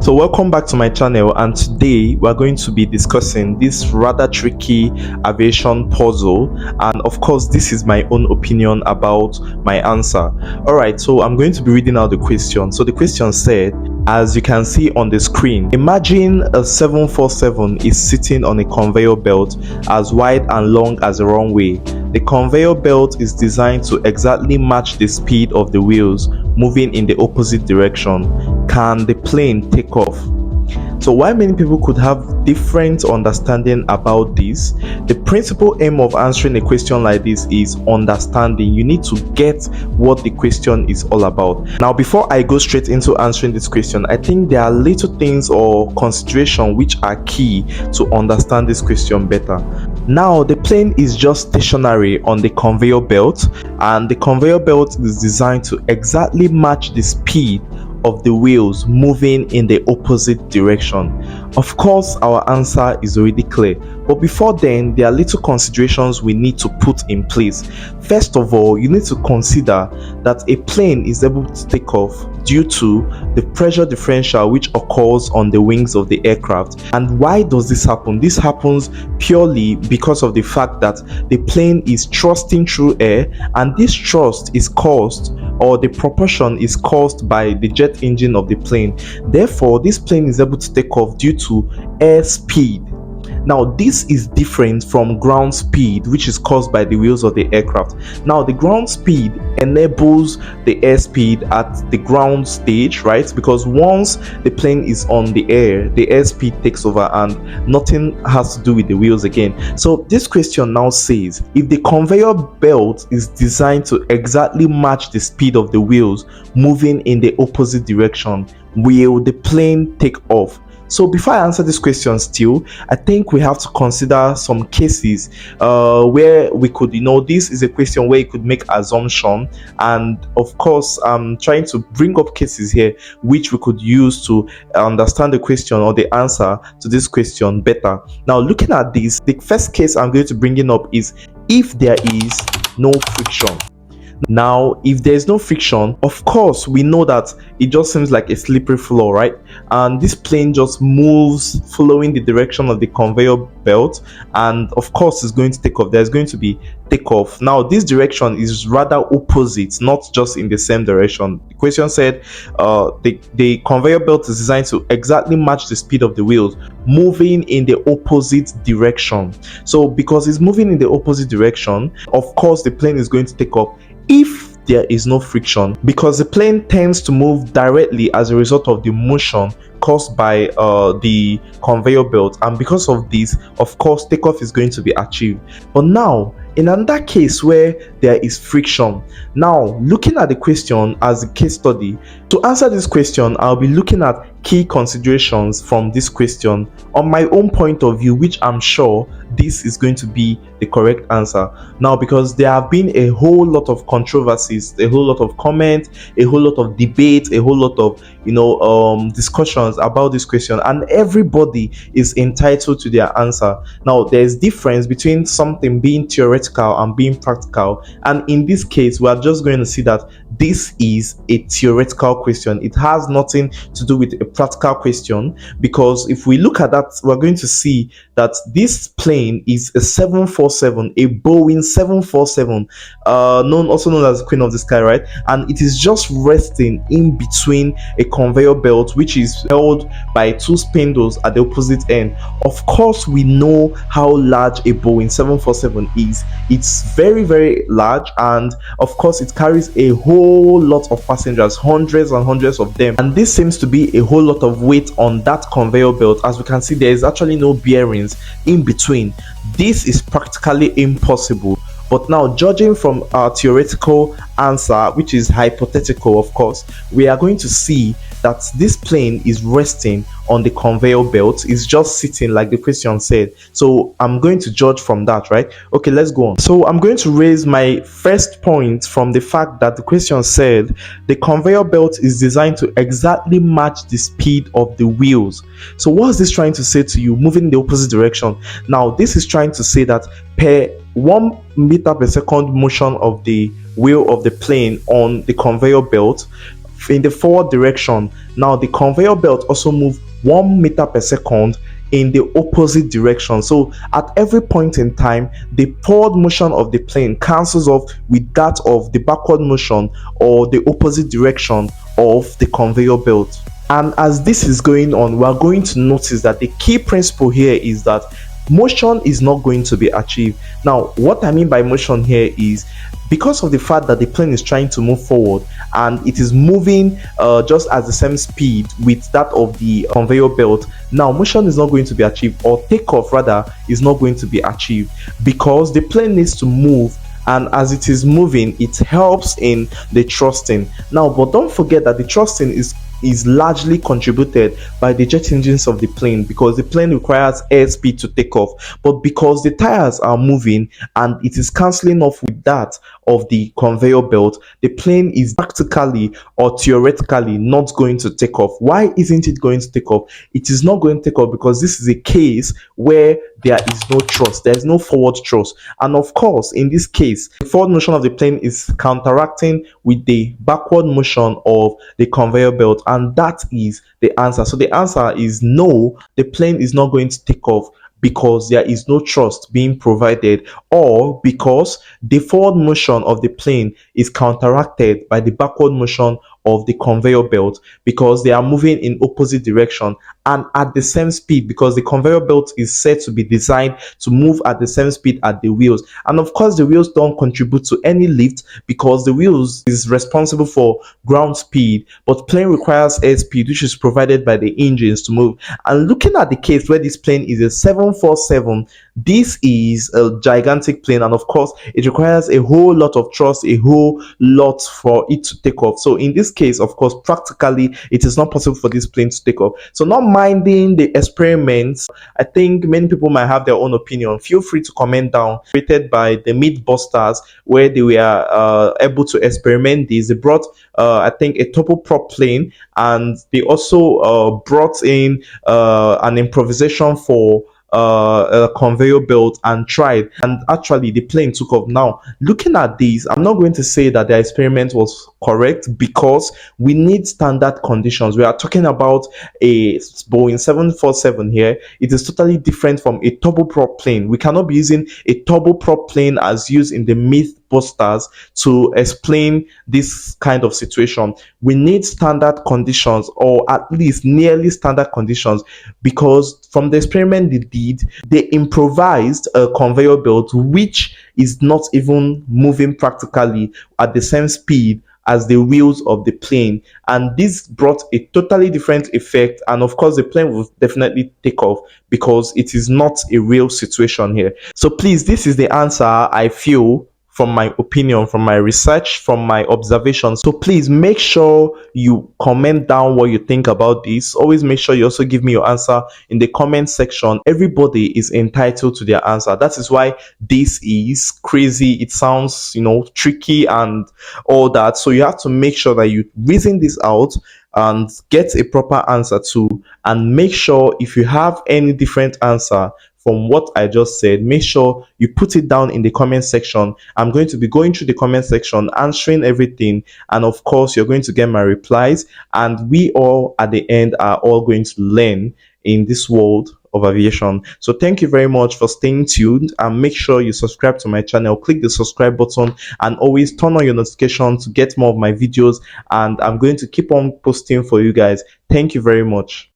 So welcome back to my channel, and today we're going to be discussing this rather tricky aviation puzzle, and of course this is my own opinion about my answer. Alright, so I'm going to be reading out the question. So the question said, as you can see on the screen, imagine a 747 is sitting on a conveyor belt as wide and long as a runway. The conveyor belt is designed to exactly match the speed of the wheels moving in the opposite direction. Can the plane take off? So while many people could have different understanding about this, the principal aim of answering a question like this is understanding. You need to get what the question is all about. Now, before I go straight into answering this question, I think there are little things or consideration which are key to understand this question better. Now, the plane is just stationary on the conveyor belt, and the conveyor belt is designed to exactly match the speed of the wheels moving in the opposite direction. Of course, our answer is already clear, but before then, there are little considerations we need to put in place. First of all, you need to consider that a plane is able to take off due to the pressure differential which occurs on the wings of the aircraft. And why does this happen? This happens purely because of the fact that the plane is thrusting through air, and this thrust is caused, or the propulsion is caused, by the jet engine of the plane. Therefore, this plane is able to take off due to air speed. Now, this is different from ground speed, which is caused by the wheels of the aircraft. Now, the ground speed enables the airspeed at the ground stage, right? Because once the plane is on the airspeed takes over and nothing has to do with the wheels again. So this question now says, if the conveyor belt is designed to exactly match the speed of the wheels moving in the opposite direction, will the plane take off? So before I answer this question still, I think we have to consider some cases where we could, this is a question where you could make assumption, and of course I'm trying to bring up cases here which we could use to understand the question or the answer to this question better. Now, looking at this, the first case I'm going to bring it up is if there is no friction. Now, if there's no friction, of course we know that it just seems like a slippery floor, right? And this plane just moves following the direction of the conveyor belt, and of course it's going to take off. There's going to be takeoff. Now, this direction is rather opposite, not just in the same direction. The question said the conveyor belt is designed to exactly match the speed of the wheels moving in the opposite direction. So because it's moving in the opposite direction, of course the plane is going to take off if there is no friction, because the plane tends to move directly as a result of the motion caused by the conveyor belt, and because of this, of course, takeoff is going to be achieved. But now, in another case where there is friction, now looking at the question as a case study, to answer this question, I'll be looking at key considerations from this question on my own point of view, which I'm sure this is going to be the correct answer. Now, because there have been a whole lot of controversies, a whole lot of comments, a whole lot of debates, a whole lot of discussions about this question, and everybody is entitled to their answer. Now, there's difference between something being theoretical and being practical, and in this case we are just going to see that this is a theoretical question. It has nothing to do with a practical question, because if we look at that, we're going to see that this plane is a 747, a Boeing 747, also known as Queen of the Sky, right? And it is just resting in between a conveyor belt which is held by two spindles at the opposite end. Of course, we know how large a Boeing 747 is. It's very, very large, and of course it carries a whole lot of passengers, hundreds and hundreds of them, and this seems to be a whole lot of weight on that conveyor belt. As we can see, there is actually no bearings in between. This is practically impossible. But now, judging from our theoretical answer, which is hypothetical, of course, we are going to see that this plane is resting on the conveyor belt. It's just sitting like the question said. So I'm going to judge from that, right? Okay, let's go on. So I'm going to raise my first point from the fact that the question said the conveyor belt is designed to exactly match the speed of the wheels. So what is this trying to say to you? Moving in the opposite direction. Now, this is trying to say that per 1 meter per second motion of the wheel of the plane on the conveyor belt, in the forward direction. Now the conveyor belt also move 1 meter per second in the opposite direction. So at every point in time, the forward motion of the plane cancels off with that of the backward motion or the opposite direction of the conveyor belt. And as this is going on, we are going to notice that the key principle here is that motion is not going to be achieved. Now, what I mean by motion here is because of the fact that the plane is trying to move forward and it is moving just at the same speed with that of the conveyor belt, now motion is not going to be achieved, or takeoff rather is not going to be achieved, because the plane needs to move, and as it is moving, it helps in the thrusting. Now, but don't forget that the thrusting is largely contributed by the jet engines of the plane, because the plane requires airspeed to take off. But because the tires are moving and it is cancelling off with that of the conveyor belt, the plane is practically or theoretically not going to take off. Why isn't it going to take off? It is not going to take off because this is a case where there is no thrust, there is no forward thrust. And of course, in this case, the forward motion of the plane is counteracting with the backward motion of the conveyor belt, and that is the answer. So the answer is no, the plane is not going to take off because there is no thrust being provided, or because the forward motion of the plane is counteracted by the backward motion of the conveyor belt, because they are moving in opposite direction and at the same speed, because the conveyor belt is said to be designed to move at the same speed as the wheels. And of course, the wheels don't contribute to any lift because the wheels is responsible for ground speed, but plane requires air speed, which is provided by the engines to move. And looking at the case where this plane is a 747, this is a gigantic plane, and of course it requires a whole lot of thrust, a whole lot for it to take off. So in this case, of course, practically it is not possible for this plane to take off. So not minding the experiments, I think many people might have their own opinion. Feel free to comment down. Created by the Mythbusters, where they were able to experiment this. They brought I think a turboprop plane, and they also brought in an improvisation for a conveyor belt and tried, and actually the plane took off. Now looking at this, I'm not going to say that the experiment was correct, because we need standard conditions. We are talking about a Boeing 747 here. It is totally different from a turboprop plane. We cannot be using a turboprop plane as used in the Mythbusters to explain this kind of situation. We need standard conditions, or at least nearly standard conditions, because from the experiment they did, they improvised a conveyor belt which is not even moving practically at the same speed as the wheels of the plane, and this brought a totally different effect. And of course the plane will definitely take off, because it is not a real situation here. So please, this is the answer I feel, from my opinion, from my research, from my observations. So please make sure you comment down what you think about this. Always make sure you also give me your answer in the comment section. Everybody is entitled to their answer. That is why this is crazy. It sounds, tricky and all that. So you have to make sure that you reason this out and get a proper answer too. And make sure if you have any different answer from what I just said, make sure you put it down in the comment section. I'm going to be going through the comment section, answering everything, and of course you're going to get my replies, and we all at the end are all going to learn in this world of aviation. So thank you very much for staying tuned, and make sure you subscribe to my channel. Click the subscribe button and always turn on your notifications to get more of my videos, and I'm going to keep on posting for you guys. Thank you very much.